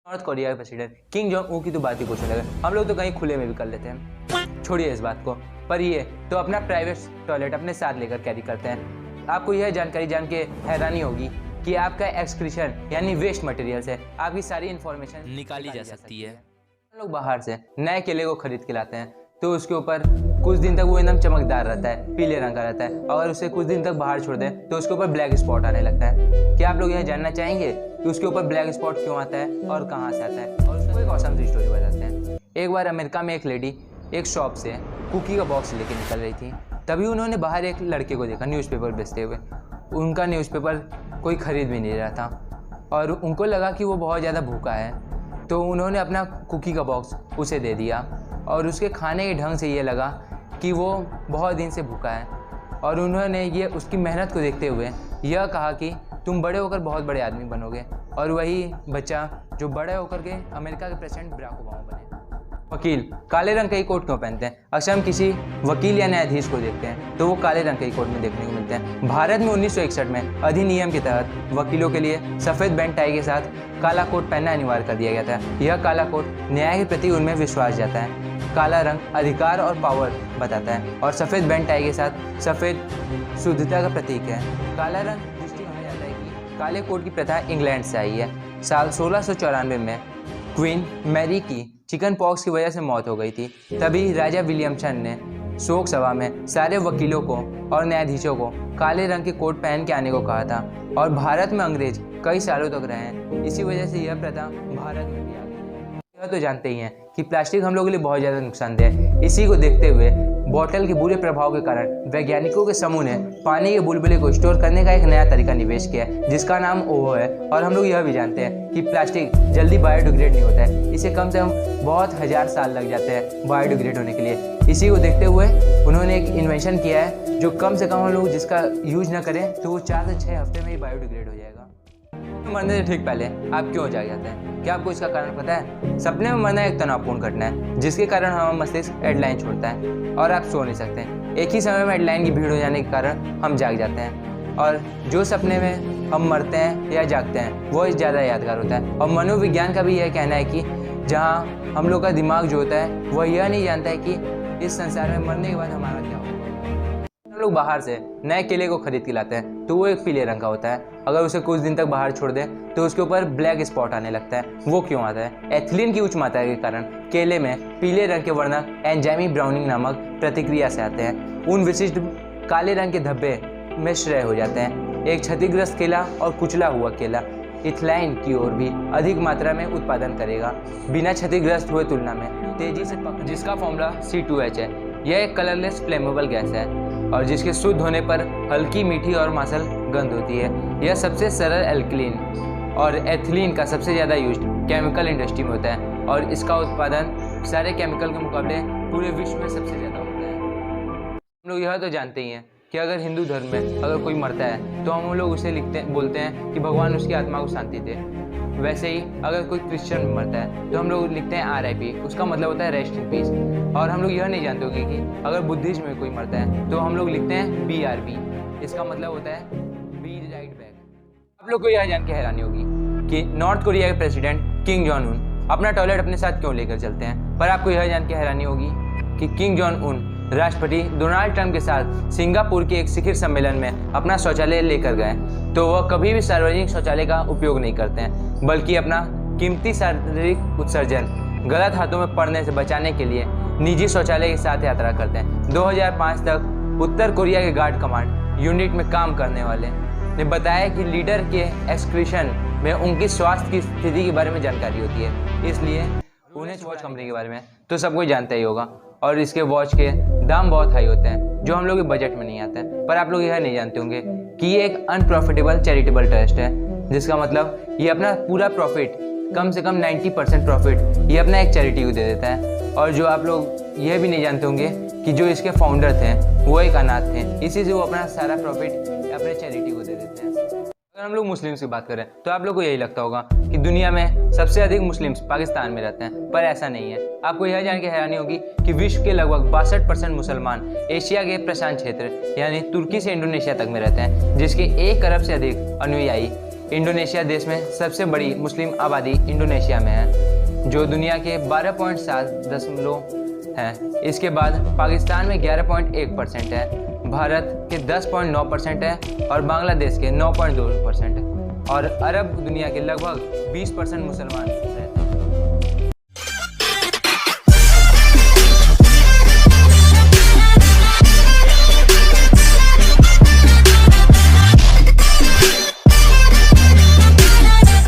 North Korea के president king Jong ऊ की तो बात ही कुछ अलग है। हम लोग तो कहीं खुले में भी कर लेते हैं, छोड़िए इस बात को। पर ये तो अपना प्राइवेट टॉयलेट अपने साथ लेकर कैरी करते हैं। आपको यह जानकारी जान के हैरानी होगी कि आपका एक्सक्रीशन यानी वेस्ट मटेरियल से आपकी सारी इन्फॉर्मेशन निकाली जा सकती है। हम लोग बाहर से नए केले को खरीद के लाते हैं तो उसके ऊपर कुछ दिन तक वो एकदम चमकदार रहता है, पीले रंग का रहता है। अगर उसे कुछ दिन तक बाहर छोड़ दें तो उसके ऊपर ब्लैक स्पॉट आने लगता है। क्या आप लोग यह जानना चाहेंगे कि उसके ऊपर ब्लैक स्पॉट क्यों आता है और कहाँ से आता है? और उसको एक ऑसम सी स्टोरी बताते हैं। एक बार अमेरिका में एक लेडी एक शॉप से कुकी का बॉक्स लेके निकल रही थी। तभी उन्होंने बाहर एक लड़के को देखा न्यूज़पेपर बेचते हुए। उनका न्यूज़पेपर कोई खरीद भी नहीं रहा था और उनको लगा कि वो बहुत ज़्यादा भूखा है, तो उन्होंने अपना कुकी का बॉक्स उसे दे दिया। और उसके खाने के ढंग से ये लगा कि वो बहुत दिन से भूखा है और उन्होंने ये उसकी मेहनत को देखते हुए यह कहा कि तुम बड़े होकर बहुत बड़े आदमी बनोगे। और वही बच्चा जो बड़े होकर के अमेरिका के प्रेसिडेंट बराक ओबामा बने। वकील काले रंग का ही कोट क्यों पहनते हैं? अक्सर हम किसी वकील या न्यायाधीश को देखते हैं तो वो काले रंग के ही कोट में देखने को मिलते हैं। भारत में 1961 में अधिनियम के तहत वकीलों के लिए सफ़ेद बैंड टाई के साथ काला कोट पहनना अनिवार्य कर दिया गया था। यह काला कोट न्याय के प्रति उनमें विश्वास जाता है। काला रंग अधिकार और पावर बताता है और सफ़ेद बैंड टाई के साथ सफ़ेद शुद्धता का प्रतीक है। काला रंग दृष्टि माना जाता है कि काले कोट की प्रथा इंग्लैंड से आई है। साल 1694 में क्वीन मैरी की चिकन पॉक्स की वजह से मौत हो गई थी। तभी राजा विलियमसन ने शोक सभा में सारे वकीलों को और न्यायाधीशों को काले रंग के कोट पहन के आने को कहा था और भारत में अंग्रेज कई सालों तक रहे हैं। इसी वजह से यह प्रथा भारत में भी आ गई। यह तो जानते ही हैं कि प्लास्टिक हम लोगों के लिए बहुत ज़्यादा नुकसानदेह है। इसी को देखते हुए बॉटल के बुरे प्रभाव के कारण वैज्ञानिकों के समूह ने पानी के बुलबुले को स्टोर करने का एक नया तरीका निवेश किया है जिसका नाम ओहो है। और हम लोग यह भी जानते हैं कि प्लास्टिक जल्दी बायोडिग्रेड नहीं होता है, इसे कम से कम बहुत हज़ार साल लग जाते हैं बायोडिग्रेड होने के लिए। इसी को देखते हुए उन्होंने एक इन्वेंशन किया है जो कम से कम हम लोग जिसका यूज ना करें तो वो 4 से 6 हफ्ते में ही बायोडिग्रेड हो जाएगा। मरने से ठीक पहले आप क्यों जाग जाते हैं? क्या आपको इसका कारण पता है? सपने में मरना एक तनावपूर्ण घटना है जिसके कारण हमारा मस्तिष्क हेडलाइन छोड़ता है और आप सो नहीं सकते। एक ही समय में हेडलाइन की भीड़ हो जाने के कारण हम जाग जाते हैं और जो सपने में हम मरते हैं या जागते हैं वो ज़्यादा यादगार होता है। और मनोविज्ञान का भी यह कहना है कि जहाँ हम लोग का दिमाग जो होता है वह यह नहीं जानता है कि इस संसार में मरने के बाद हमारा क्या होगा। हम लोग बाहर से नए केले को खरीद के लाते हैं तो वो एक पीले रंग का होता है। अगर उसे कुछ दिन तक बाहर छोड़ दें तो उसके ऊपर ब्लैक स्पॉट आने लगता है। वो क्यों आता है? एथिलीन की उच्च मात्रा के कारण केले में पीले रंग के वर्णक एंजाइमी ब्राउनिंग नामक प्रतिक्रिया से आते हैं। उन विशिष्ट काले रंग के धब्बे में श्रेय हो जाते हैं। एक क्षतिग्रस्त केला और कुचला हुआ केला इथलाइन की ओर भी अधिक मात्रा में उत्पादन करेगा बिना क्षतिग्रस्त हुए तुलना में तेजी से जिसका फॉर्मूला C2H है। यह एक कलरलेस फ्लेमेबल गैस है और जिसके शुद्ध होने पर हल्की मीठी और मांसल गंध होती है। यह सबसे सरल एल्कलीन और एथिलीन का सबसे ज़्यादा यूज केमिकल इंडस्ट्री में होता है और इसका उत्पादन सारे केमिकल के मुकाबले पूरे विश्व में सबसे ज़्यादा होता है। हम लोग यह तो जानते ही हैं कि अगर हिंदू धर्म में अगर कोई मरता है तो हम लोग उसे बोलते हैं कि भगवान उसकी आत्मा को शांति दे। वैसे ही अगर कोई क्रिश्चियन में मरता है तो हम लोग लिखते हैं RIP, उसका मतलब होता है रेस्ट इन पीस। और हम लोग यह नहीं जानते होंगे कि अगर बुद्धिज्म में कोई मरता है तो हम लोग लिखते हैं BRB, इसका मतलब होता है बी राइट बैक। आप लोग को यह जान के हैरानी होगी कि नॉर्थ कोरिया के प्रेसिडेंट किंग जॉन उन अपना टॉयलेट अपने साथ क्यों लेकर चलते हैं। पर आपको यह जान के हैरानी होगी कि किंग जॉन उन राष्ट्रपति डोनाल्ड ट्रंप के साथ सिंगापुर के एक शिखर सम्मेलन में अपना शौचालय लेकर गए तो वह कभी भी सार्वजनिक शौचालय का उपयोग नहीं करते हैं, बल्कि अपना कीमती शारीरिक उत्सर्जन गलत हाथों में पड़ने से बचाने के लिए निजी शौचालय के साथ यात्रा करते हैं। 2005 तक उत्तर कोरिया के गार्ड कमांड यूनिट में काम करने वाले ने बताया कि लीडर के एक्सक्रीशन में उनकी स्वास्थ्य की स्थिति के बारे में जानकारी होती है, इसलिए उन्हें वॉच कंपनी के बारे में तो सब कोई जानता ही होगा और इसके वॉच के दाम बहुत हाई होते हैं जो हम लोग के बजट में नहीं आते हैं। पर आप लोग यह नहीं जानते होंगे कि ये एक अनप्रॉफिटेबल चैरिटेबल ट्रस्ट है, जिसका मतलब ये अपना पूरा प्रॉफिट कम से कम 90% प्रॉफिट ये अपना एक चैरिटी को दे देता है। और जो आप लोग यह भी नहीं जानते होंगे कि जो इसके फाउंडर थे वो एक अनाथ थे, इसी से वो अपना सारा प्रॉफिट अपने चैरिटी को दे देते हैं। अगर हम लोग मुस्लिम्स की बात करें तो आप लोग को यही लगता होगा कि दुनिया में सबसे अधिक मुस्लिम्स पाकिस्तान में रहते हैं, पर ऐसा नहीं है। आपको यह जान के हैरानी होगी कि विश्व के लगभग 62% मुसलमान एशिया के प्रशांत क्षेत्र यानी तुर्की से इंडोनेशिया तक में रहते हैं, जिसके 1 अरब से अधिक अनुयायी इंडोनेशिया देश में सबसे बड़ी मुस्लिम आबादी इंडोनेशिया में है, जो दुनिया के 12.7 है। इसके बाद पाकिस्तान में 11.1% है, भारत के 10.9% है और बांग्लादेश के 9.2% है, और अरब दुनिया के लगभग 20% मुसलमान रहते हैं।